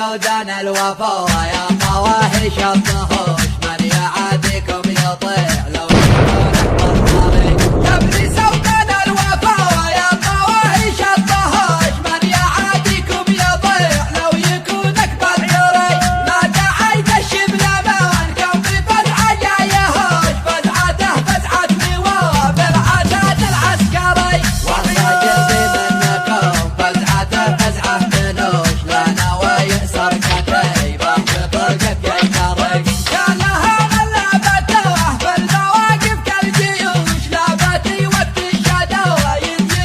سودان الوفا يا فواحش الطهوش من يعاديكم يطيع لو يكون اكبر طريق. يا ابن سودان الوفا يا فواحش الطهوش من يعاديكم يطيع لو يكون اكبر طريق. ما دعيت الشبل منكم بفزعه جايهوش فزعته فزعه لواء بالعتاد العسكري. والله جلبي منكم فزعته فزعه منوش لنا ويأسر كتيبه بطرقة يشترك. كان لها غلبته في المواقف كالجيوش لابتي وقت الشدوى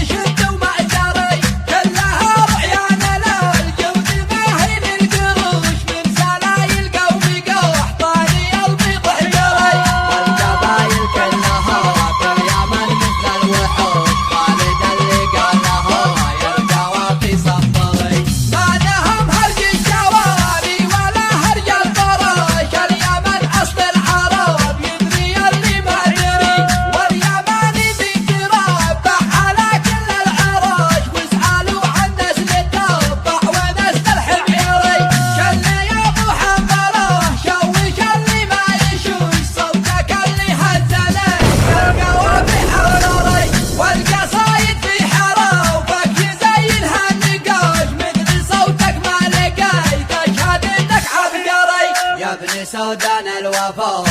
يشد ومأزري. كلها رعيان للجود ماهي للقروش من سلايل قوم قوح طاني البيض حجري. والقبايل كلها في اليمن مثل الوحوش خالد اللي قالها يرجع وفي صفري. ما لهم هرج الشواري ولا هرج الفراش اليمن اصل العرب يدري اللي ما دري. واليماني بيتربع على كل العراش واسألوا عن نسل التربع ونسل الحميري. شل يا ابو حنظله شوش اللي ما يشوش صوتك اللي هزلك القوافي حرري. والقصايد في حراوفك يزينها النقاش مثل صوتك ما لقيت شهادتك عبقري. يا ابن سودان الوفا